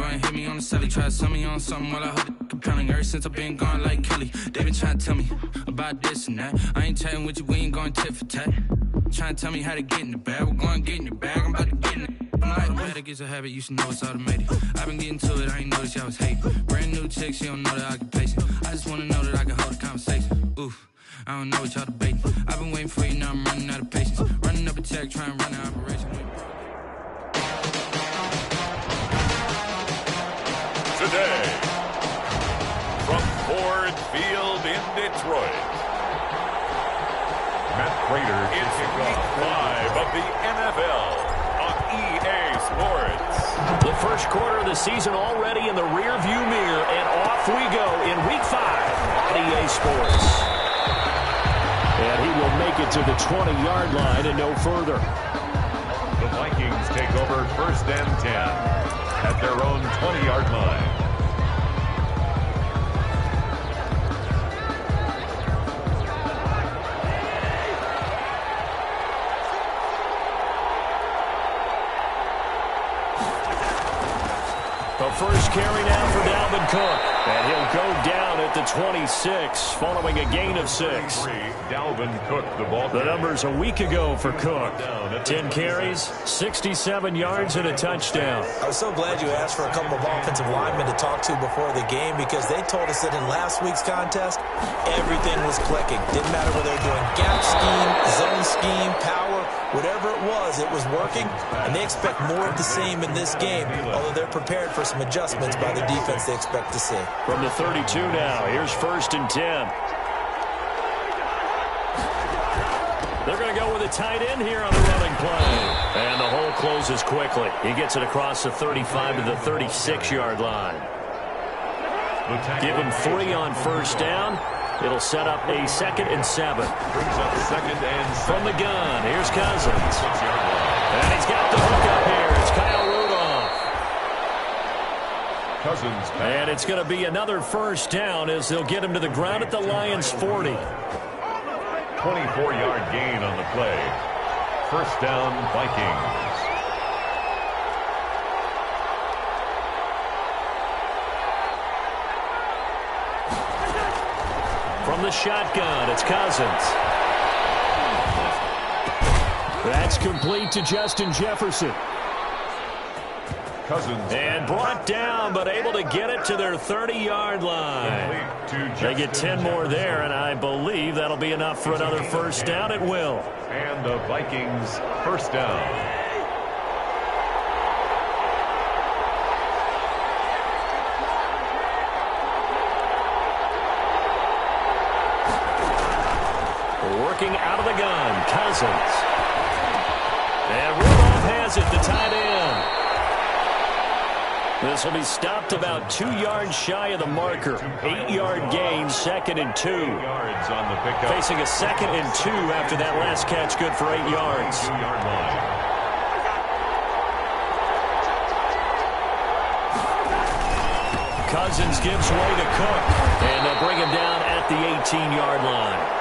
go and hit me on the celly. Try to sell me on something while I hold it compelling. Ever since I've been gone like Kelly, they been trying to tell me about this and that. I ain't chatting with you, we ain't going tit for tat. Trying to tell me how to get in the bag. We're going to get in the bag, I'm about to get in it. I'm like, better get a habit, you should know it's automated. I've been getting to it, I ain't noticed y'all was hating. Brand new chick, she don't know that I can pace it. I just wanna know that I can hold a conversation. Oof, I don't know what y'all debating. I've been waiting for you, now I'm running out of patience. Running up a check, trying to run an operation. Today, from Ford Field in Detroit, Matt Prater. It's week 5 of the NFL. EA Sports. The first quarter of the season already in the rear-view mirror, and off we go in week 5 at EA Sports. And he will make it to the 20-yard line and no further. The Vikings take over 1st and 10 at their own 20-yard line. The first carry now for Dalvin Cook. And he'll go down at the 26 following a gain of 6. Dalvin Cook, the ball. The numbers a week ago for Cook. 10 carries, 67 yards, and a touchdown. I was so glad you asked for a couple of offensive linemen to talk to before the game because they told us that in last week's contest, everything was clicking. Didn't matter whether they were doing gap scheme, zone scheme, power, whatever it was working, and they expect more of the same in this game, although they're prepared for some adjustments by the defense they expect to see. From the 32 now, here's 1st and 10. They're going to go with a tight end here on the running play. And the hole closes quickly. He gets it across the 35 to the 36-yard line. Give him 3 on 1st down. It'll set up a 2nd and 7. Brings up 2nd and 7. From the gun, here's Cousins. And he's got the hook up here. It's Kyle Rudolph. Cousins. And it's going to be another 1st down as they'll get him to the ground at the Lions' 40. 24-yard gain on the play. 1st down, Vikings. From the shotgun, it's Cousins. That's complete to Justin Jefferson. Cousins. And brought down, but able to get it to their 30-yard line. They get 10 more there, and I believe that'll be enough for another 1st down. It will. And the Vikings 1st down. Working out of the gun, Cousins. And Rudolph has it, the tight end. This will be stopped about 2 yards shy of the marker. 8-yard gain, 2nd and 2. Yards on the pickup. Facing a 2nd and 2 after that last catch, good for 8 yards. 2-yard line. Cousins gives way to Cook, and they'll bring him down at the 18-yard line.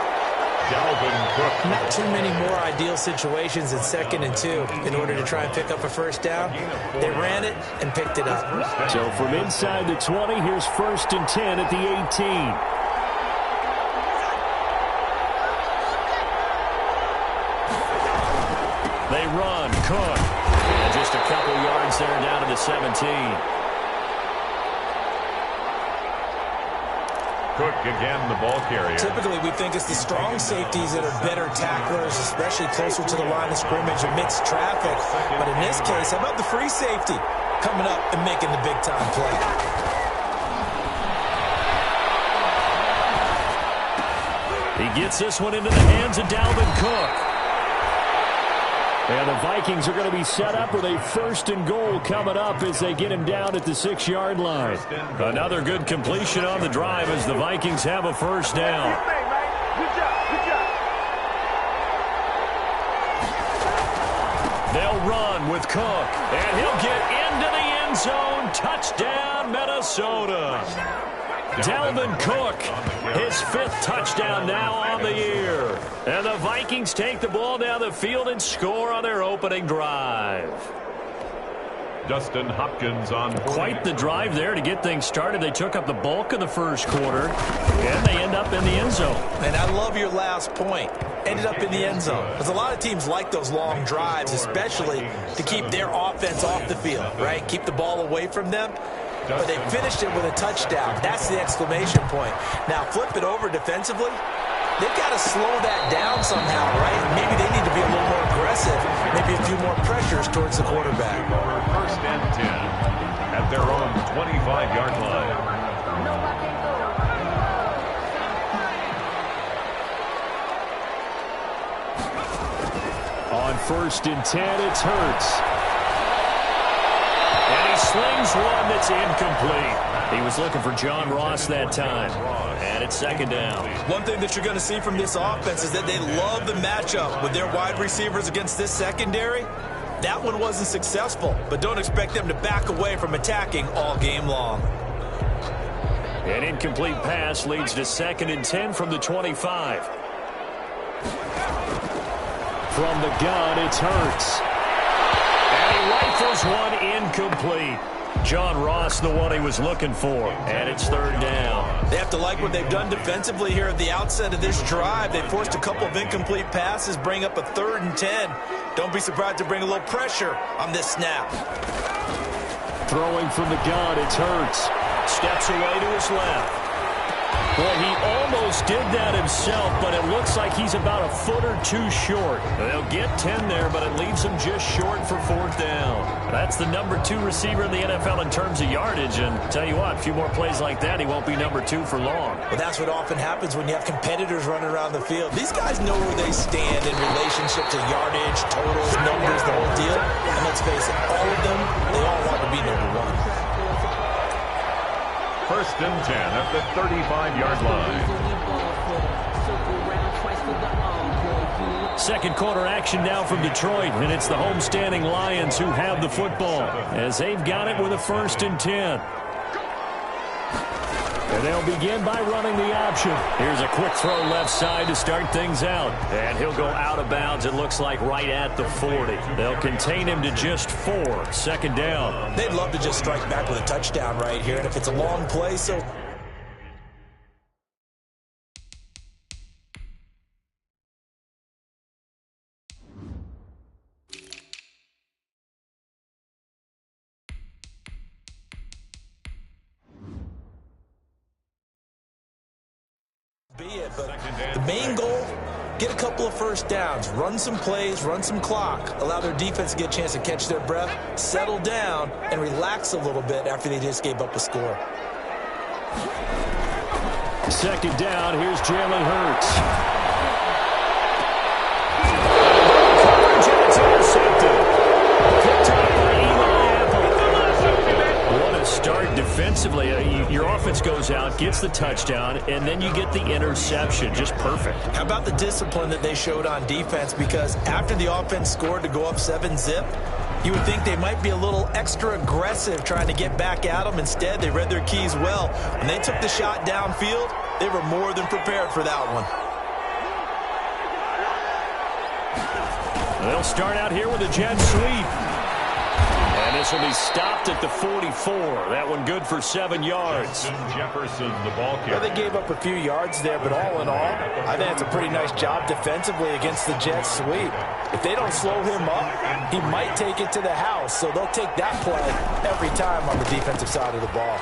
Dalvin Cook. Not too many more ideal situations in 2nd and 2 in order to try and pick up a 1st down. They ran it and picked it up. So from inside the 20, here's 1st and 10 at the 18. They run, Cook. And just a couple yards there down to the 17. Cook again, the ball carrier. Typically, we think it's the strong safeties that are better tacklers, especially closer to the line of scrimmage amidst traffic. But in this case, how about the free safety coming up and making the big-time play? He gets this one into the hands of Dalvin Cook. And the Vikings are going to be set up with a 1st and goal coming up as they get him down at the 6-yard line. Another good completion on the drive as the Vikings have a 1st down. They'll run with Cook, and he'll get into the end zone. Touchdown, Minnesota. Dalvin Cook, his 5th touchdown now on the year. And the Vikings take the ball down the field and score on their opening drive. Dustin Hopkins on quite the drive there to get things started. They took up the bulk of the first quarter, and they end up in the end zone. And I love your last point. Ended up in the end zone. Because a lot of teams like those long drives, especially to keep their offense off the field, right? Keep the ball away from them. But they finished it with a touchdown. That's the exclamation point. Now flip it over defensively. They've got to slow that down somehow, right? Maybe they need to be a little more aggressive. Maybe a few more pressures towards the quarterback. First and 10 at their own 25-yard line. On first and 10, it's Hurts. And he slings one that's incomplete. He was looking for John Ross that time. And it's second down. One thing that you're going to see from this offense is that they love the matchup with their wide receivers against this secondary. That one wasn't successful, but don't expect them to back away from attacking all game long. An incomplete pass leads to second and 10 from the 25. From the gun, it's Hurts. And he rifles one incomplete. John Ross, the one he was looking for. And it's third down. They have to like what they've done defensively here at the outset of this drive. They forced a couple of incomplete passes, bring up a 3rd and 10. Don't be surprised to bring a little pressure on this snap. Throwing from the gun, it's Hurts. Steps away to his left. Boy, he almost did that himself, but it looks like he's about a foot or two short. They'll get 10 there, but it leaves him just short for fourth down. That's the number 2 receiver in the NFL in terms of yardage, and tell you what, a few more plays like that, he won't be number 2 for long. Well, that's what often happens when you have competitors running around the field. These guys know where they stand in relationship to yardage, totals, numbers, the whole deal. And let's face it, all of them, they all want to be number 1. First and 10 at the 35-yard line. Second quarter action now from Detroit, and it's the homestanding Lions who have the football as they've got it with a first and 10. And they'll begin by running the option. Here's a quick throw left side to start things out. And he'll go out of bounds, it looks like, right at the 40. They'll contain him to just 4. Second down. They'd love to just strike back with a touchdown right here. And if it's a long play, so... But the main goal, get a couple of first downs, run some plays, run some clock, allow their defense to get a chance to catch their breath, settle down, and relax a little bit after they just gave up a score. Second down, here's Jalen Hurts. Coverage, intercepted. Picked up by Eli Apple. What a start defensively. Your offense goes out, gets the touchdown, and then you get the interception. Just perfect. How about the discipline that they showed on defense? Because after the offense scored to go up 7-zip, you would think they might be a little extra aggressive trying to get back at them. Instead, they read their keys well. When they took the shot downfield, they were more than prepared for that one. They'll start out here with a jet sweep. And this will be stopped at the 44. That one good for 7 yards. Jefferson, the ball carrier. Well, they gave up a few yards there, but all in all, I think it's a pretty nice job defensively against the jet sweep. If they don't slow him up, he might take it to the house. So they'll take that play every time on the defensive side of the ball.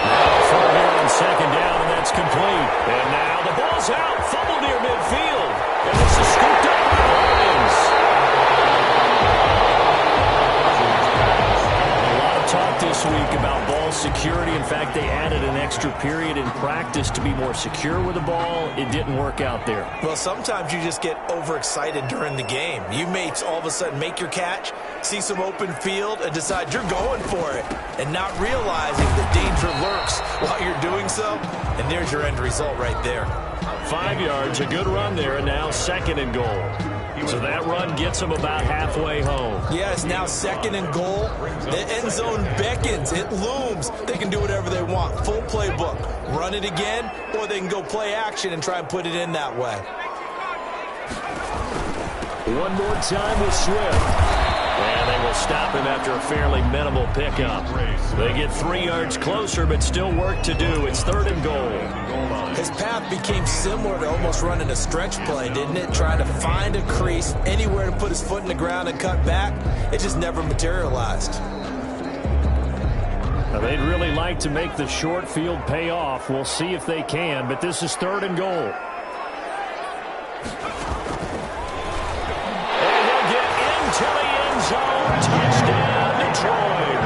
Now here on second down, and that's complete. And now the ball's out. Fumble near midfield. And this is scooped up by the Lions. Talk this week about ball security. In fact, they added an extra period in practice to be more secure with the ball. It didn't work out there. Well, sometimes you just get overexcited during the game. You may all of a sudden make your catch, see some open field, and decide you're going for it, and not realizing the danger lurks while you're doing so. And there's your end result right there. 5 yards, a good run there, and now second and goal. So that run gets them about halfway home. Yeah, it's now second and goal. The end zone beckons. It looms. They can do whatever they want. Full playbook. Run it again, or they can go play action and try and put it in that way. One more time with Swift. And they will stop him after a fairly minimal pickup. They get 3 yards closer, but still work to do. It's 3rd and goal. His path became similar to almost running a stretch play, didn't it? Trying to find a crease, anywhere to put his foot in the ground and cut back. It just never materialized. Now, they'd really like to make the short field pay off. We'll see if they can, but this is 3rd and goal. And he'll get into the end zone. Touchdown, Detroit.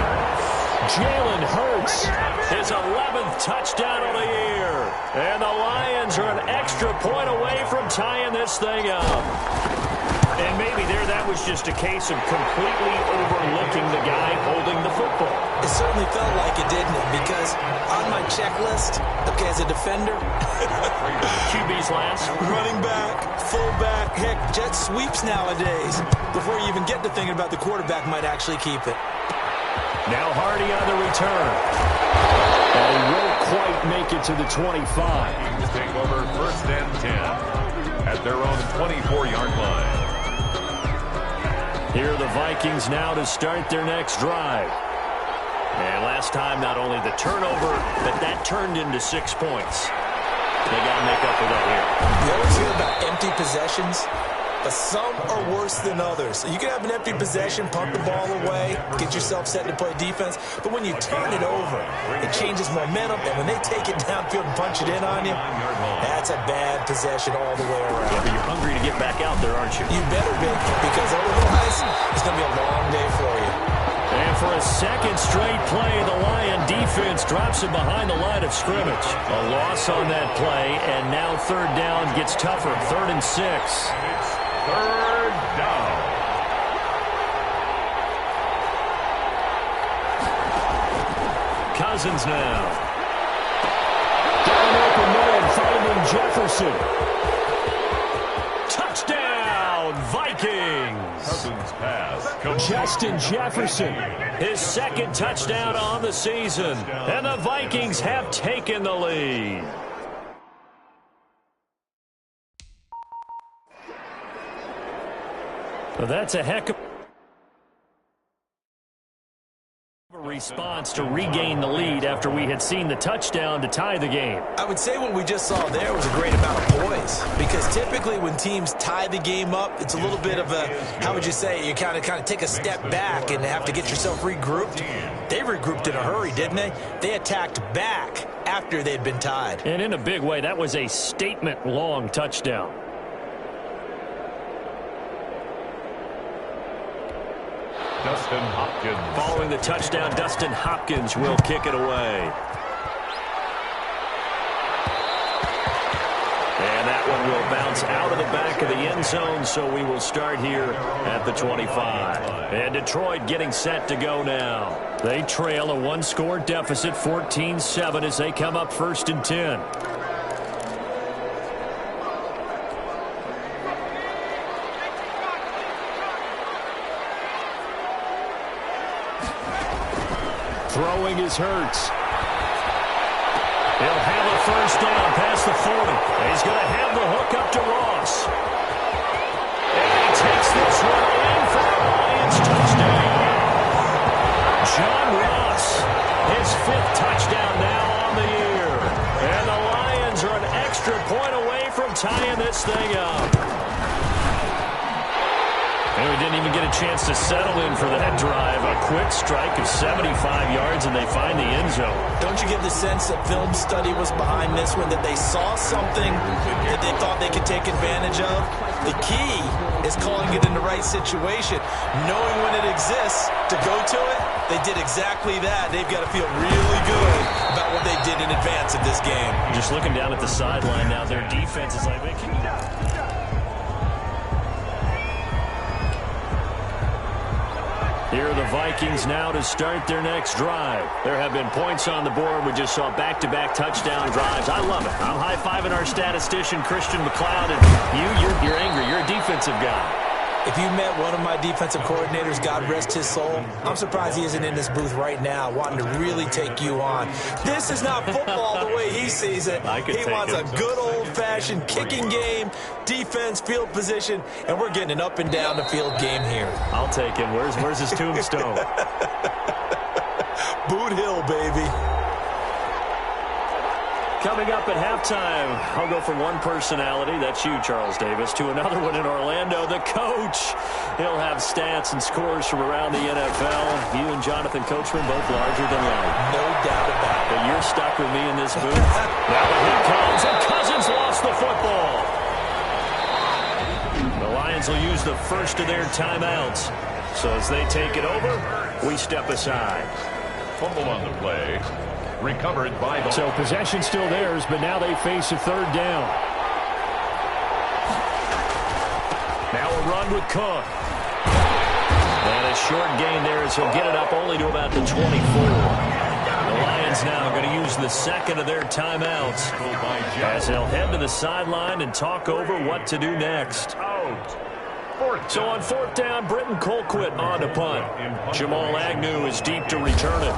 Jalen Hurts, his 11th touchdown of the year. And the Lions are an extra point away from tying this thing up. And maybe that was just a case of completely overlooking the guy holding the football. It certainly felt like it, didn't it? Because on my checklist, okay, as a defender, QB's last. running back, fullback, heck, jet sweeps nowadays. Before you even get to thinking about the quarterback might actually keep it. Now Hardy on the return. And he won't quite make it to the 25. Take over 1st and 10 at their own 24-yard line. Here are the Vikings now to start their next drive. And last time, not only the turnover, but that turned into 6 points. They got to make up for that here. You always hear about empty possessions, but some are worse than others. You can have an empty possession, punt the ball away, get yourself set to play defense, but when you turn it over, it changes momentum, and when they take it downfield and punch it in on you, that's a bad possession all the way around. Yeah, but you're hungry to get back out there, aren't you? You better be, because otherwise, it's going to be a long day for you. And for a second straight play, the Lion defense drops it behind the line of scrimmage. A loss on that play, and now 3rd down gets tougher. 3rd and 6. 3rd down. Cousins now. Down open man, finding Jefferson. Touchdown, Vikings. Cousins pass. Justin Jefferson, his 2nd touchdown on the season. And the Vikings have taken the lead. Well, that's a heck of a response to regain the lead after we had seen the touchdown to tie the game. I would say what we just saw there was a great amount of poise, because typically when teams tie the game up, it's a little bit of a, how would you say, you kind of take a step back and have to get yourself regrouped. They regrouped in a hurry, didn't they? They attacked back after they'd been tied. And in a big way, that was a statement-long touchdown. Dustin Hopkins. Following the touchdown, Dustin Hopkins will kick it away. And that one will bounce out of the back of the end zone, so we will start here at the 25. And Detroit getting set to go now. They trail a 1-score deficit, 14-7, as they come up 1st and 10. Throwing is Hurts. He'll have a 1st down past the 40. He's going to have the hook up to Ross. And he takes this one in for the Lions touchdown. John Ross, his 5th touchdown now on the year. And the Lions are an extra point away from tying this thing up. And we didn't even get a chance to settle in for that drive. A quick strike of 75 yards, and they find the end zone. Don't you get the sense that film study was behind this one, that they saw something that they thought they could take advantage of? The key is calling it in the right situation. Knowing when it exists to go to it, they did exactly that. They've got to feel really good about what they did in advance of this game. Just looking down at the sideline now, their defense is like, can you... Here are the Vikings now to start their next drive. There have been points on the board. We just saw back-to-back touchdown drives. I love it. I'm high-fiving our statistician, Christian McLeod, and you're angry. You're a defensive guy. If you met one of my defensive coordinators, God rest his soul, I'm surprised he isn't in this booth right now wanting to really take you on. This is not football the way he sees it. He wants a good old-fashioned kicking game, defense, field position, and we're getting an up-and-down-the-field game here. I'll take him. Where's his tombstone? Boot Hill, baby. Coming up at halftime, I'll go from one personality, that's you, Charles Davis, to another one in Orlando, the coach. He'll have stats and scores from around the NFL. You and Jonathan Coachman both larger than life. No doubt about it. But you're stuck with me in this booth. Now the hit comes, and Cousins lost the football. The Lions will use the first of their timeouts. So as they take it over, we step aside. Fumble on the play. Recovered by the... So possession still theirs, but now they face a third down. Now a run with Cook. And a short gain there as he'll get it up only to about the 24. The Lions now going to use the second of their timeouts as they'll head to the sideline and talk over what to do next. So on fourth down, Britton Colquitt on to punt. Jamal Agnew is deep to return it.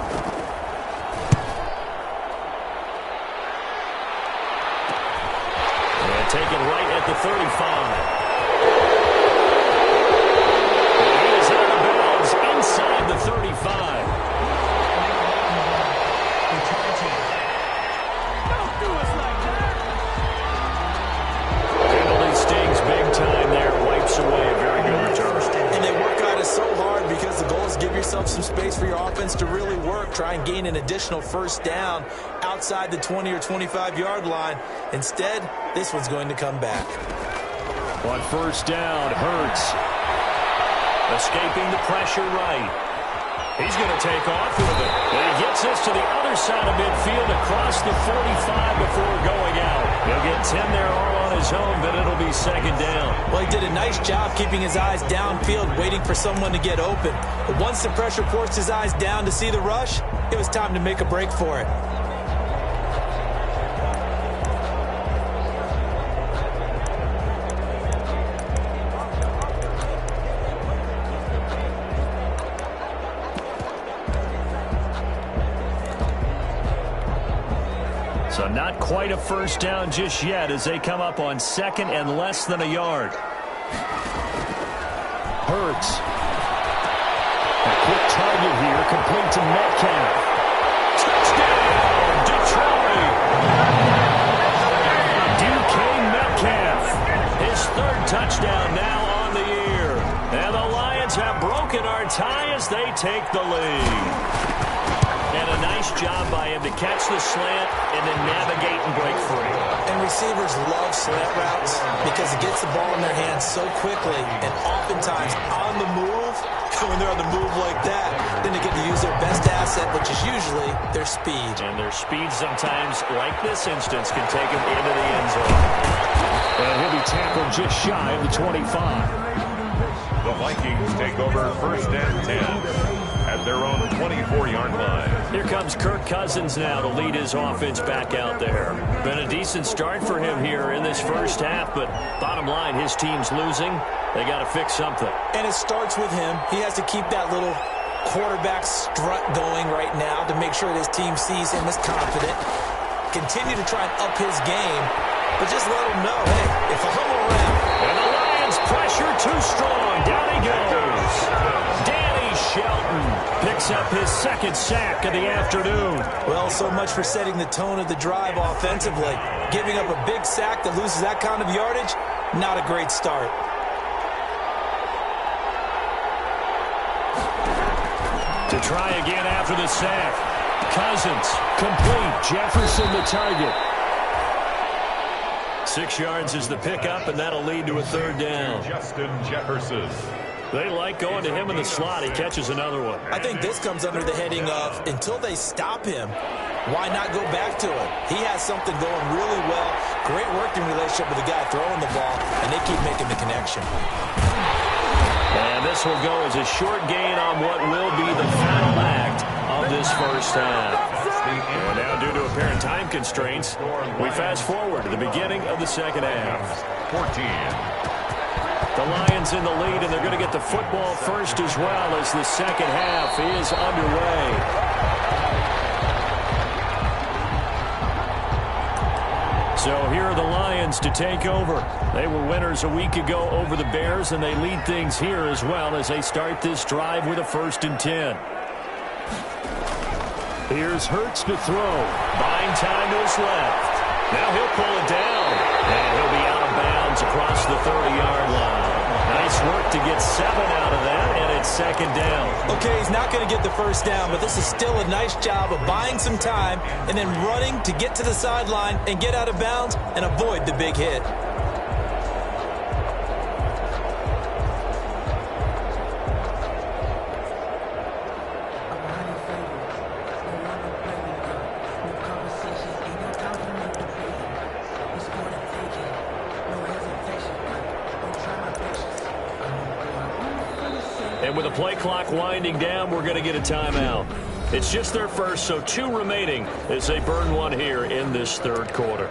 Taken right at the 35. He is out of bounds inside the 35. Don't do us like that. Penalty stings big time there. Wipes away a very good return. And they work on it so hard because the goal is give yourself some space for your offense to really work. Try and gain an additional first down outside the 20 or 25-yard line. Instead, this one's going to come back. On first down, Hurts. Escaping the pressure right. He's going to take off with it. And he gets this to the other side of midfield across the 45 before going out. He'll get 10 there all on his own, but it'll be second down. Well, he did a nice job keeping his eyes downfield, waiting for someone to get open. But once the pressure forced his eyes down to see the rush, it was time to make a break for it. So not quite a first down just yet as they come up on second and less than a yard. Hurts. A quick target here, complete to Metcalf. Touchdown, Detroit! DK Metcalf, his third touchdown now on the year. And the Lions have broken our tie as they take the lead. And a nice job by him to catch the slant and then navigate and break free. And receivers love slant routes because it gets the ball in their hands so quickly and oftentimes on the move. When they're on the move like that, then they get to use their best asset, which is usually their speed. And their speed sometimes, like this instance, can take them into the end zone. And he'll be tackled just shy of the 25. The Vikings take over first and 10 at their own 24-yard line. Here comes Kirk Cousins now to lead his offense back out there. Been a decent start for him here in this first half, but bottom line, his team's losing. They got to fix something. And it starts with him. He has to keep that little quarterback strut going right now to make sure that his team sees him as confident. Continue to try and up his game, but just let him know, hey, if I hum around. And the Lions pressure too strong. Down he goes. Danny Shelton picks up his second sack of the afternoon. Well, so much for setting the tone of the drive offensively. Giving up a big sack that loses that kind of yardage, not a great start. To try again after the sack. Cousins, complete. Jefferson the target. 6 yards is the pickup, and that'll lead to a third down. Justin Jefferson. They like going to him in the slot. He catches another one. I think this comes under the heading of, until they stop him, why not go back to it? He has something going really well. Great working relationship with the guy throwing the ball, and they keep making the connection. And this will go as a short gain on what will be the final act of this first half. And now, due to apparent time constraints, we fast forward to the beginning of the second half. 14. The Lions in the lead, and they're going to get the football first as well as the second half is underway. So here are the Lions to take over. They were winners a week ago over the Bears, and they lead things here as well as they start this drive with a 1st and 10. Here's Hurts to throw. Buying time to his left. Now he'll pull it down, and he'll be out of bounds across the 30-yard line. Nice work to get 7 out of that, and it's 2nd down. Okay, he's not going to get the 1st down, but this is still a nice job of buying some time and then running to get to the sideline and get out of bounds and avoid the big hit. And with the play clock winding down, we're going to get a timeout. It's just their first, so 2 remaining as they burn one here in this 3rd quarter.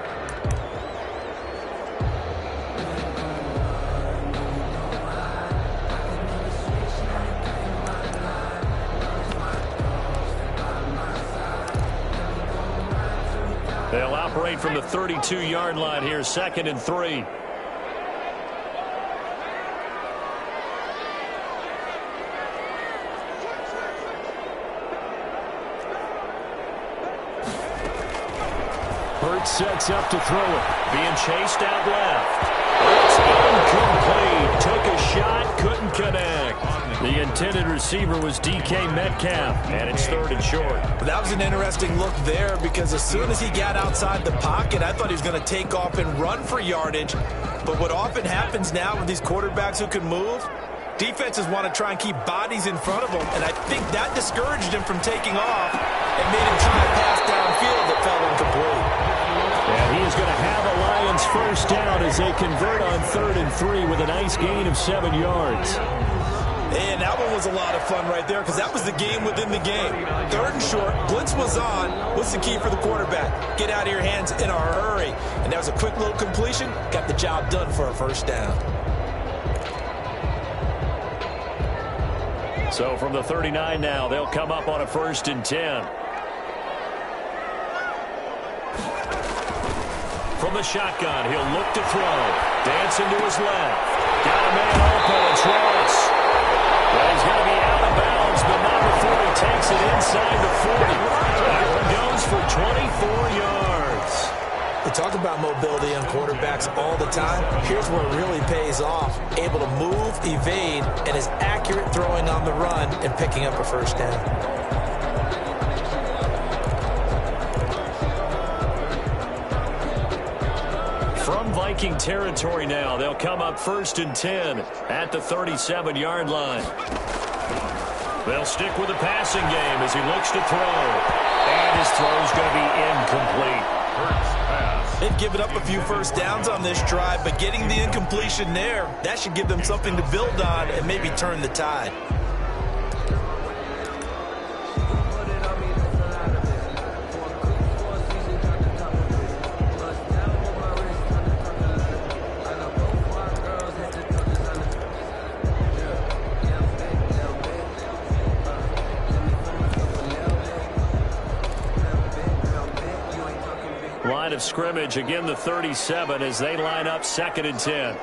They'll operate from the 32-yard line here, 2nd and 3. Sets up to throw it. Being chased out left. It's incomplete. Took a shot, couldn't connect. The intended receiver was DK Metcalf, and it's 3rd and short. That was an interesting look there because as soon as he got outside the pocket, I thought he was going to take off and run for yardage. But what often happens now with these quarterbacks who can move, defenses want to try and keep bodies in front of them, and I think that discouraged him from taking off and made him try a pass downfield that fell incomplete. And he is going to have a Lions 1st down as they convert on 3rd and 3 with a nice gain of 7 yards. And that one was a lot of fun right there because that was the game within the game. 3rd and short, blitz was on. What's the key for the quarterback? Get out of your hands in a hurry. And that was a quick little completion. Got the job done for a 1st down. So from the 39 now, they'll come up on a 1st and 10. From the shotgun, he'll look to throw. Dancing to his left. Got a man open. It's Ross. Well, he's going to be out of bounds, but not before he takes it inside the 40. That one goes for 24 yards. We talk about mobility on quarterbacks all the time. Here's where it really pays off. Able to move, evade, and is accurate throwing on the run and picking up a 1st down. From Viking territory now, they'll come up 1st and 10 at the 37-yard line. They'll stick with the passing game as he looks to throw. And his throw's going to be incomplete. They've given up a few 1st downs on this drive, but getting the incompletion there, that should give them something to build on and maybe turn the tide. Line of scrimmage, again the 37 as they line up 2nd and 10.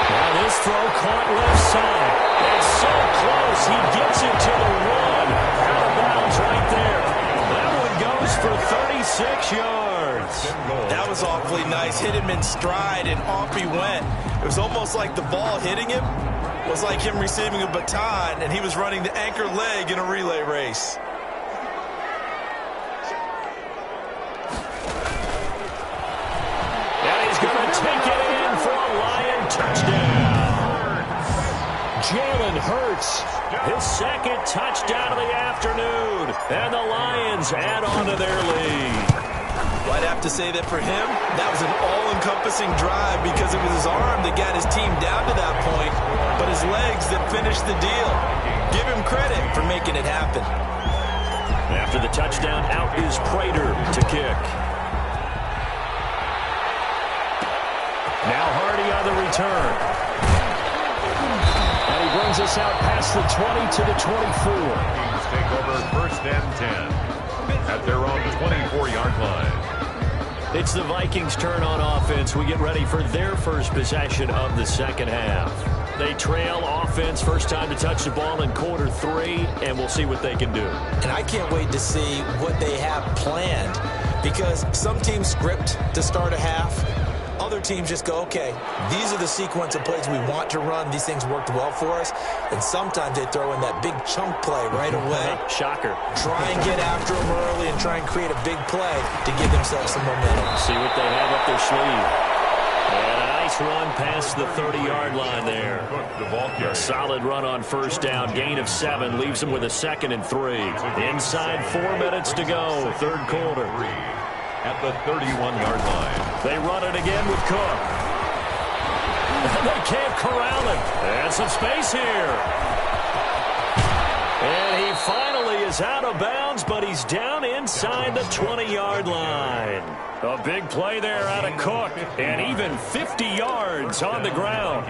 Now this throw caught left side. It's so close, he gets it to the 1. Out of bounds right there. That one goes for 36 yards. That was awfully nice. Hit him in stride, and off he went. It was almost like the ball hitting him was like him receiving a baton, and he was running the anchor leg in a relay race. And he's going to take it in for a Lion touchdown. Jalen Hurts, his 2nd touchdown of the afternoon, and the Lions add on to their lead. Well, I'd have to say that for him, that was an all-encompassing drive because it was his arm that got his team down to that point, but his legs that finished the deal. Give him credit for making it happen. After the touchdown, out is Prater to kick. on the return. And he brings us out past the 20 to the 24. Vikings take over first and 10 at their own 24-yard line. It's the Vikings' turn on offense. We get ready for their first possession of the second half. They trail offense, first time to touch the ball in quarter 3, and we'll see what they can do. And I can't wait to see what they have planned, because some teams script to start a half. Other teams just go, okay, these are the sequence of plays we want to run. These things worked well for us. And sometimes they throw in that big chunk play right away. Shocker. Try and get after them early and try and create a big play to give themselves some momentum. See what they have up their sleeve. And a nice run past the 30-yard line there. A solid run on first down. Gain of 7 leaves them with a 2nd and 3. Inside 4 minutes to go, third quarter. At the 31-yard line. They run it again with Cook. They can't corral him. And some space here. And he finally is out of bounds, but he's down inside the 20-yard line. A big play there out of Cook, and even 50 yards on the ground.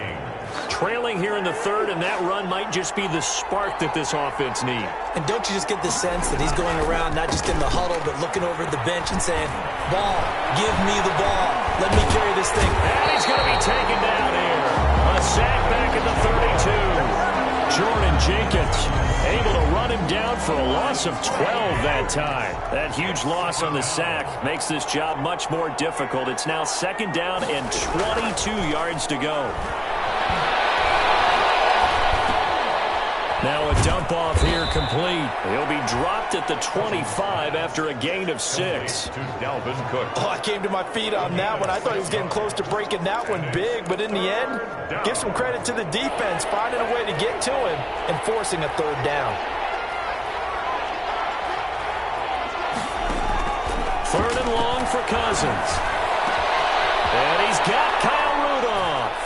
Trailing here in the third, and that run might just be the spark that this offense needs. And don't you just get the sense that he's going around, not just in the huddle, but looking over at the bench and saying, ball, give me the ball, let me carry this thing. And he's going to be taken down here. A sack back at the 32. Jordan Jenkins able to run him down for a loss of 12 that time. That huge loss on the sack makes this job much more difficult. It's now 2nd down and 22 yards to go. Now a dump off here complete. He'll be dropped at the 25 after a gain of 6. To Dalvin Cook. Oh, I came to my feet on that one. I thought he was getting close to breaking that one big, but in the end, give some credit to the defense, finding a way to get to him and forcing a 3rd down. 3rd and long for Cousins. And he's got Kyle Rudolph.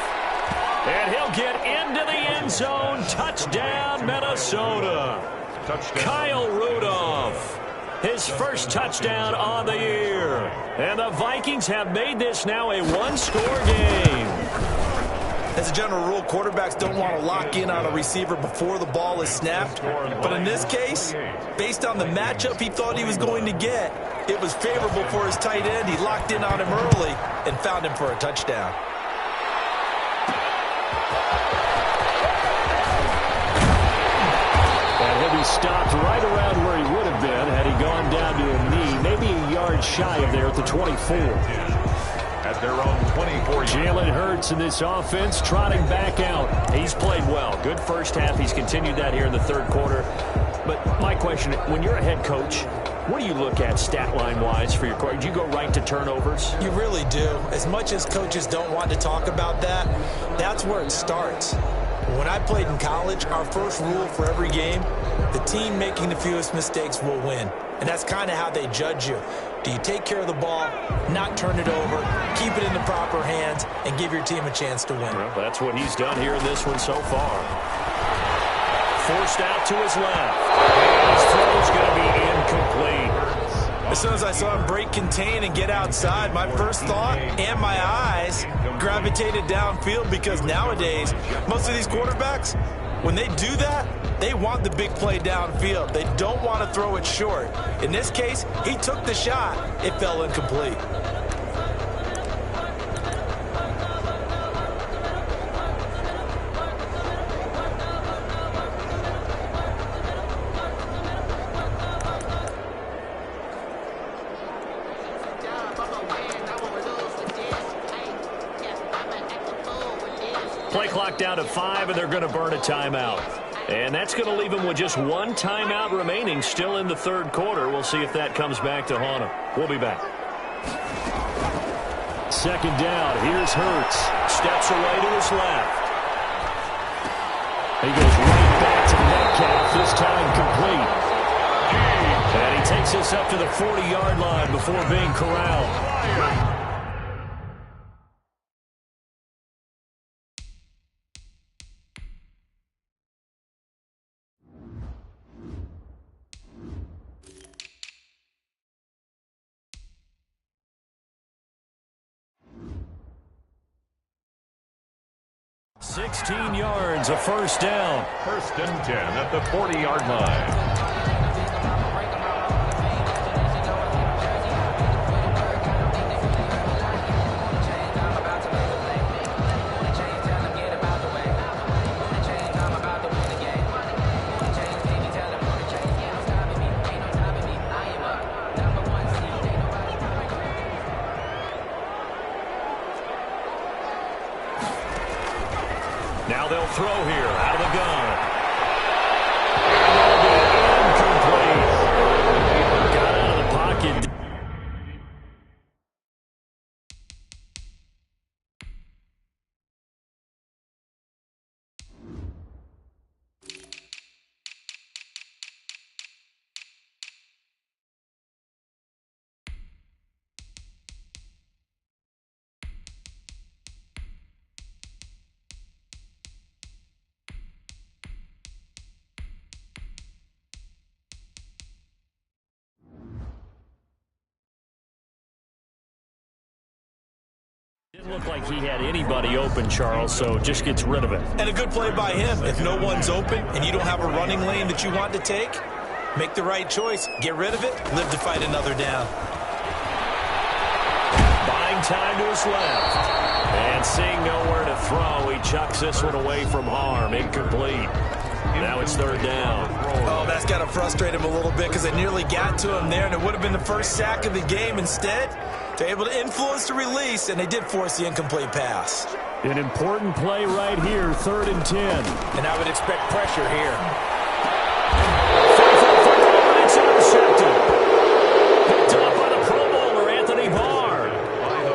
And he'll get into the end zone. Touchdown, Minnesota. Touchdown. Kyle Rudolph, his first touchdown on the year. And the Vikings have made this now a 1-score game. As a general rule, quarterbacks don't want to lock in on a receiver before the ball is snapped. But in this case, based on the matchup he thought he was going to get, it was favorable for his tight end. He locked in on him early and found him for a touchdown. And he'll be stopped right around where he would have been had he gone down to a knee, maybe a yard shy of there at the 24. At their own 24. Jalen Hurts in this offense trotting back out. He's played well. Good first half. He's continued that here in the third quarter. But my question, when you're a head coach, what do you look at stat line-wise for your quarterback? Do you go right to turnovers? You really do. As much as coaches don't want to talk about that, that's where it starts. When I played in college, our first rule for every game, the team making the fewest mistakes will win. And that's kind of how they judge you. Do you take care of the ball, not turn it over, keep it in the proper hands, and give your team a chance to win? Well, that's what he's done here in this one so far. Forced out to his left. His throw's going to be incomplete. As soon as I saw him break contain and get outside, my first thought and my eyes gravitated downfield, because nowadays, most of these quarterbacks, when they do that, they want the big play downfield. They don't want to throw it short. In this case, he took the shot. It fell incomplete. Play clock down to 5, and they're going to burn a timeout. And that's going to leave them with just one timeout remaining still in the third quarter. We'll see if that comes back to haunt them. We'll be back. Second down. Here's Hurts. Steps away to his left. He goes right back to Metcalf, this time complete. And he takes us up to the 40-yard line before being corralled. 16 yards, a first down. First and 10 at the 40-yard line. Now they'll throw here out of the gun. Incomplete. Got out of the pocket. Didn't look like he had anybody open, Charles, so just gets rid of it. And a good play by him. If no one's open and you don't have a running lane that you want to take, make the right choice. Get rid of it. Live to fight another down. Buying time to his left. And seeing nowhere to throw, he chucks this one away from harm. Incomplete. Now it's third down. Oh, that's got to frustrate him a little bit because they nearly got to him there, and it would have been the first sack of the game. Instead, they're able to influence the release, and they did force the incomplete pass. An important play right here, 3rd and 10. And I would expect pressure here. It's intercepted. Picked up by the Pro Bowler, Anthony Barr.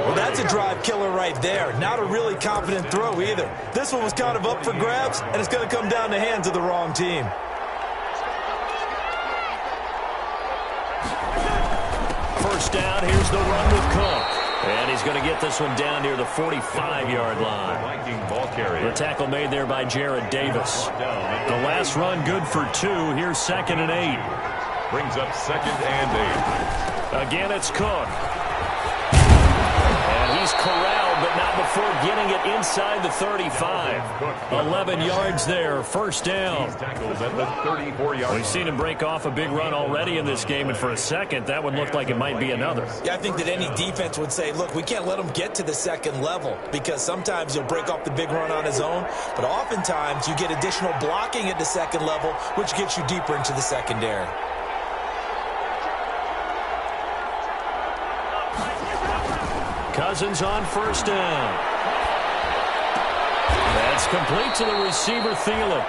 Well, that's a drive killer right there. Not a really confident throw either. This one was kind of up for grabs, and it's going to come down the hands of the wrong team. First down, here's the run with Cook. And he's going to get this one down near the 45-yard line. Viking ball carrier. The tackle made there by Jared Davis. The last run good for 2. Here's 2nd and 8. Brings up 2nd and 8. Again, it's Cook. And he's corralled, but not before getting it inside the 35. 11 yards there, first down. Tackles at the 34-yard. We've seen him break off a big run already in this game, and for a second, that one looked like it might be another. Yeah, I think that any defense would say, look, we can't let him get to the second level because sometimes he'll break off the big run on his own, but oftentimes you get additional blocking at the second level, which gets you deeper into the secondary. Cousins on first down. That's complete to the receiver, Thielen.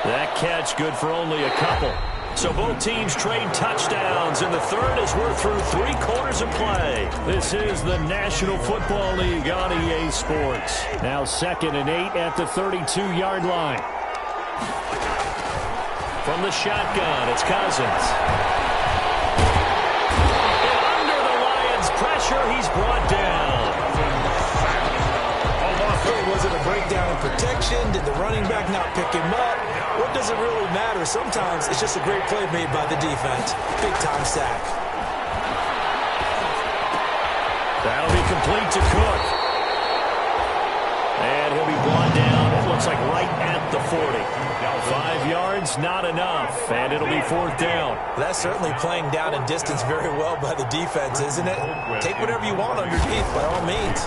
That catch good for only a couple. So both teams trade touchdowns in the third as we're through 3 quarters of play. This is the National Football League on EA Sports. Now 2nd and 8 at the 32-yard line. From the shotgun, it's Cousins. Pressure, he's brought down. Was it a breakdown in protection? Did the running back not pick him up? What does it really matter? Sometimes it's just a great play made by the defense. Big-time sack. That'll be complete to Cook. And he'll be brought down, it looks like right at the 40. 5 yards, not enough, and it'll be 4th down. That's certainly playing down in distance very well by the defense, isn't it? Take whatever you want underneath, by all means.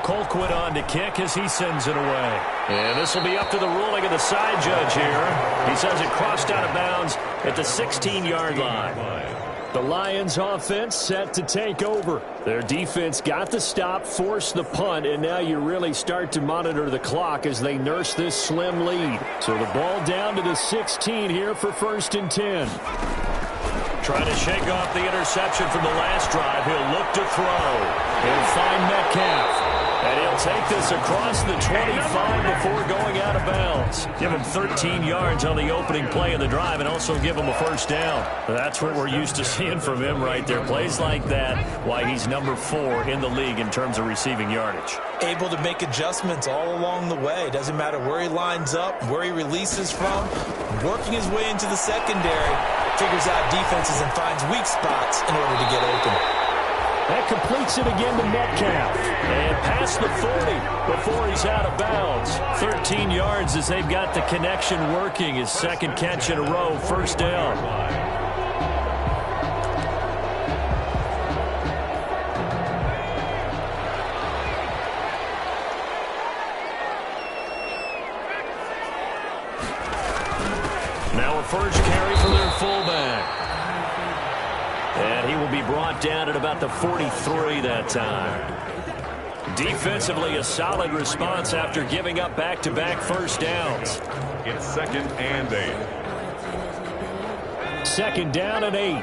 Colquitt on to kick as he sends it away. And this will be up to the ruling of the side judge here. He says it crossed out of bounds at the 16-yard line. The Lions offense set to take over. Their defense got the stop, forced the punt, and now you really start to monitor the clock as they nurse this slim lead. So the ball down to the 16 here for 1st and 10. Trying to shake off the interception from the last drive. He'll look to throw. He'll find Metcalf. And he'll take this across the 25 before going out of bounds. Give him 13 yards on the opening play of the drive and also give him a first down. That's what we're used to seeing from him right there. Plays like that, why he's number 4 in the league in terms of receiving yardage. Able to make adjustments all along the way. Doesn't matter where he lines up, where he releases from. Working his way into the secondary. Figures out defenses and finds weak spots in order to get open. That completes it again to Metcalf. And past the 40 before he's out of bounds. 13 yards as they've got the connection working. His second catch in a row, first down. Now a first carry for their fullback. And he will be brought down at about the 43 that time. Defensively, a solid response after giving up back-to-back first downs. It's 2nd and 8. 2nd down and 8.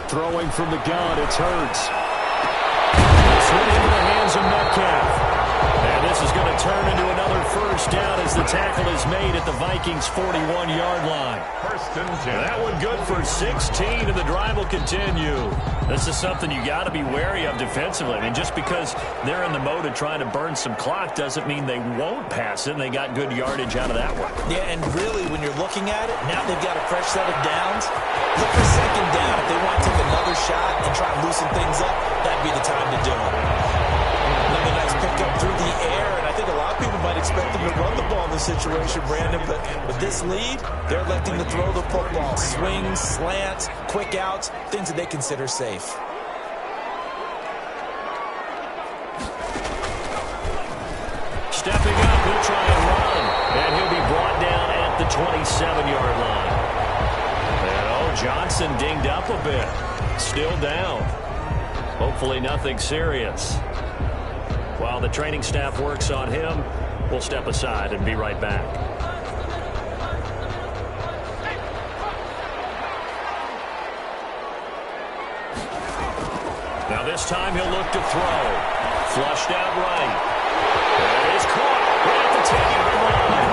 Throwing from the gun, it's Hurts. Swing into the hands of Metcalf. And this is going to turn into another first down as the tackle is made at the Vikings' 41-yard line. 1st and 10. That one good for 16, and the drive will continue. This is something you got to be wary of defensively. I mean, just because they're in the mode of trying to burn some clock doesn't mean they won't pass it, and they got good yardage out of that one. Yeah, and really, when you're looking at it, now they've got a fresh set of downs. Look for 2nd down. If they want to take another shot and try and loosen things up, that'd be the time to do it. Another nice pickup through the air, and I think a lot of people might expect them to run the ball in this situation, Brandon, but with this lead, they're electing to throw the football. Swings, slants, quick outs, things that they consider safe. Stepping up, he'll try and run, and he'll be brought down at the 27-yard line. And Johnson dinged up a bit, still down. Hopefully nothing serious. While the training staff works on him, we'll step aside and be right back. Now this time he'll look to throw. Flushed out right. It is caught right at the 10-yard line.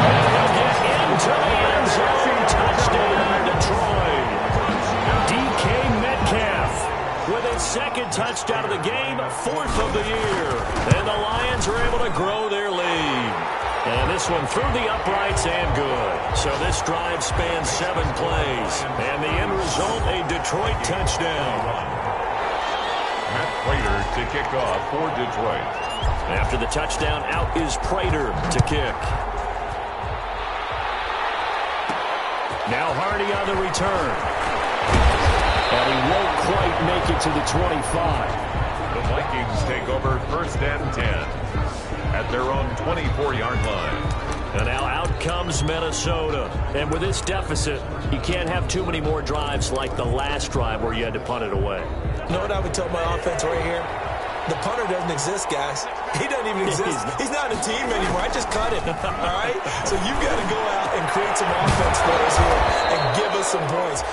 And he'll get into the end zone. Touchdown, Detroit. DK Metcalf with his 2nd touchdown of the game, 4th of the year. And the Lions are able to grow their lead. And this one through the uprights and good. So this drive spans 7 plays. And the end result, a Detroit touchdown. Matt Prater to kick off for Detroit. After the touchdown, out is Prater to kick. Now Hardy on the return. And he won't quite make it to the 25. The Vikings take over 1st and 10 at their own 24-yard line. And now out comes Minnesota. And with this deficit, you can't have too many more drives like the last drive where you had to punt it away. You know what I would tell my offense right here? The punter doesn't exist, guys. He doesn't even exist. He's not a team anymore. I just cut him, all right? So you've got to go out and create some offense for us here and give us some points.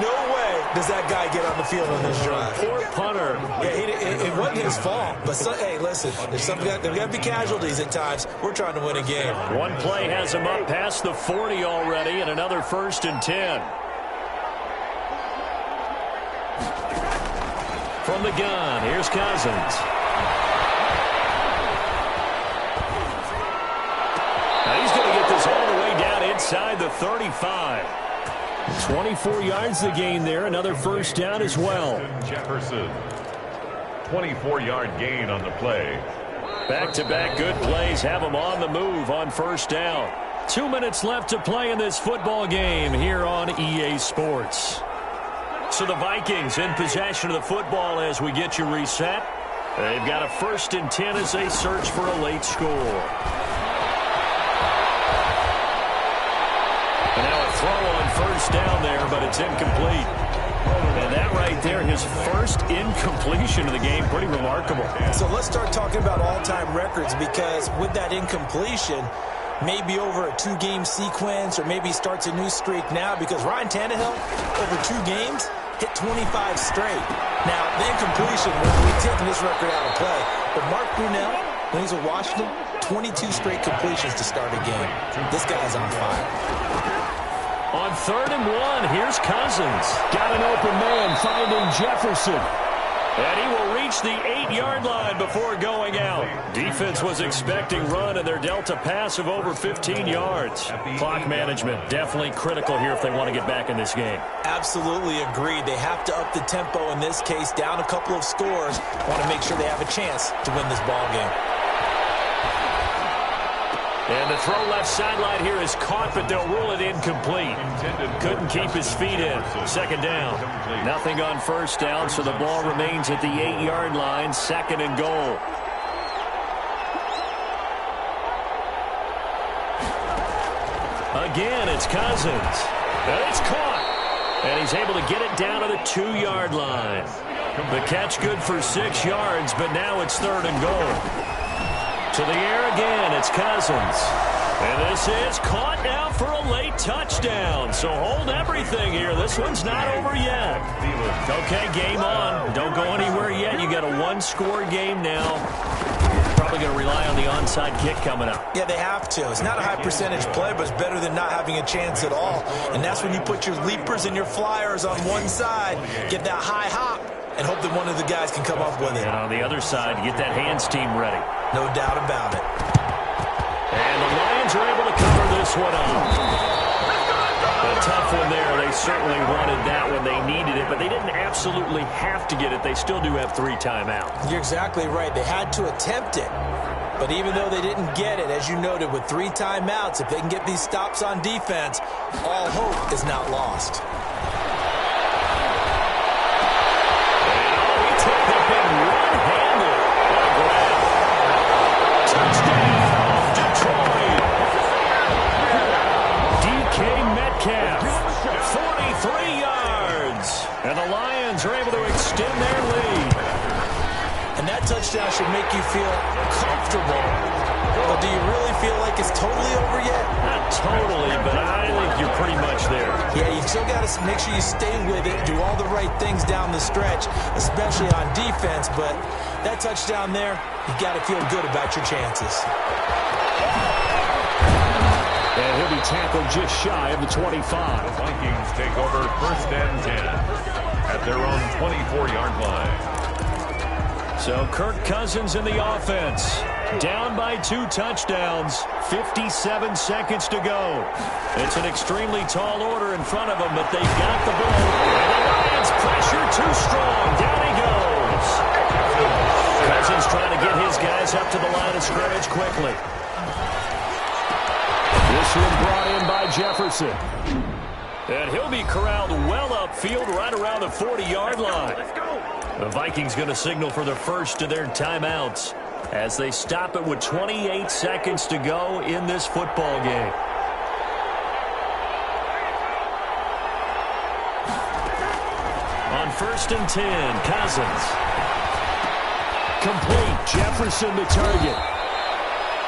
No way does that guy get on the field on this drive. Poor punter. Yeah, it wasn't his fault. But, hey, listen, there's got to be casualties at times. We're trying to win a game. One play has him up past the 40 already, and another 1st and 10. From the gun, here's Cousins. Now he's going to get this all the way down inside the 35. 24 yards the gain there, another first down as well. Jefferson, 24-yard gain on the play. Back-to-back good plays have him on the move on first down. 2 minutes left to play in this football game here on EA Sports. So the Vikings in possession of the football as we get you reset. They've got a 1st and 10 as they search for a late score. And now a throw on first down there, but it's incomplete. And that right there, his first incompletion of the game, pretty remarkable. So let's start talking about all-time records, because with that incompletion, maybe over a 2-game sequence, or maybe starts a new streak now, because Ryan Tannehill, over 2 games, hit 25 straight. Now, the incompletion, we're taking this record out of play. But Mark Brunell, when he's with Washington, 22 straight completions to start a game. This guy's on fire. On 3rd and 1, here's Cousins. Got an open man finding Jefferson. And he will reach the 8-yard line before going out. Defense was expecting run, and they're dealt a pass of over 15 yards. Clock management definitely critical here if they want to get back in this game. Absolutely agreed. They have to up the tempo in this case, down a couple of scores. Want to make sure they have a chance to win this ball game. And the throw left sideline here is caught, but they'll rule it incomplete. Couldn't keep his feet in. Second down. Nothing on first down, so the ball remains at the 8-yard line. Second and goal. Again, it's Cousins. And it's caught. And he's able to get it down to the 2-yard line. The catch good for 6 yards, but now it's third and goal. To the air again, it's Cousins. And this is caught now for a late touchdown. So hold everything here. This one's not over yet. Okay, game on. Don't go anywhere yet. You got a one-score game now. Probably going to rely on the onside kick coming up. Yeah, they have to. It's not a high percentage play, but it's better than not having a chance at all. And that's when you put your leapers and your flyers on one side, get that high hop, and hope that one of the guys can come up with it. And on the other side, get that hands team ready. No doubt about it. And the Lions are able to cover this one up. A tough one there. They certainly wanted that when they needed it, but they didn't absolutely have to get it. They still do have 3 timeouts. You're exactly right. They had to attempt it. But even though they didn't get it, as you noted, with 3 timeouts, if they can get these stops on defense, all hope is not lost. And the Lions are able to extend their lead. And that touchdown should make you feel comfortable. But do you really feel like it's totally over yet? Not totally, but I think you're pretty much there. Yeah, you still got to make sure you stay with it, do all the right things down the stretch, especially on defense. But that touchdown there, you got to feel good about your chances. And he'll be tackled just shy of the 25. The Vikings take over first and 10 at their own 24-yard line. So Kirk Cousins in the offense. Down by 2 touchdowns. 57 seconds to go. It's an extremely tall order in front of them, but they've got the ball. And the Lions pressure too strong. Down he goes. Cousins trying to get his guys up to the line of scrimmage quickly. This one brought in by Jefferson. And he'll be corralled well upfield right around the 40-yard line. The Vikings going to signal for the first of their timeouts as they stop it with 28 seconds to go in this football game. On first and 10, Cousins. Complete. Jefferson the target.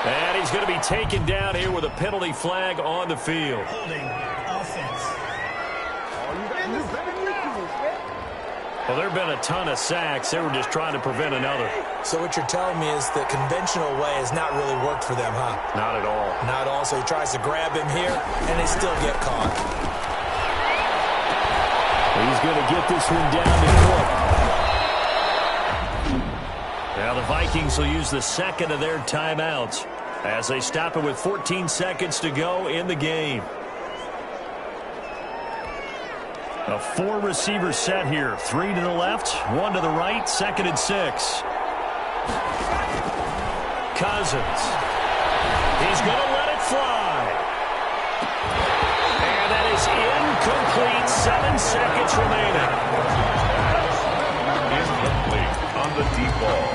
And he's going to be taken down here with a penalty flag on the field. Holding offense. Well, there have been a ton of sacks. They were just trying to prevent another. So what you're telling me is the conventional way has not really worked for them, huh? Not at all. Not at all. So he tries to grab him here, and they still get caught. He's going to get this one down to Cook. Now the Vikings will use the second of their timeouts as they stop it with 14 seconds to go in the game. A 4-receiver set here. 3 to the left, 1 to the right, 2nd and 6. Cousins. He's going to let it fly. And that is incomplete. 7 seconds remaining. Incomplete on the deep ball.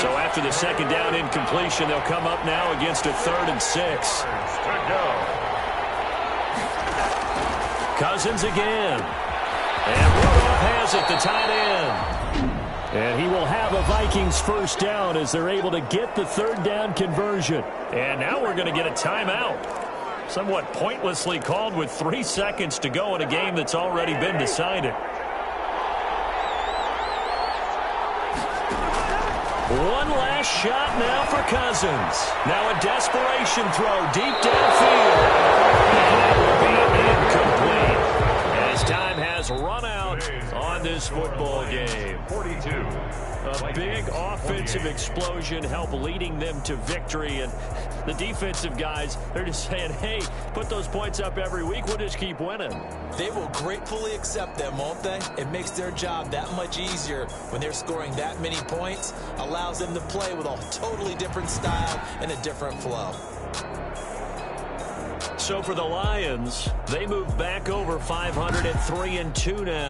So after the second down incompletion, they'll come up now against a 3rd and 6. To go. Cousins again. And Rudolph has it, the tight end. And he will have a Vikings first down as they're able to get the 3rd down conversion. And now we're going to get a timeout. Somewhat pointlessly called with 3 seconds to go in a game that's already been decided. One last shot now for Cousins. Now a desperation throw deep downfield. And that will be incomplete. As time has run out on this this football game. 42. A big offensive explosion helped leading them to victory. And the defensive guys, they're just saying, hey, put those points up every week. We'll just keep winning. They will gratefully accept them, won't they? It makes their job that much easier when they're scoring that many points. Allows them to play with a totally different style and a different flow. So for the Lions, they move back over 500 at 3-2 now.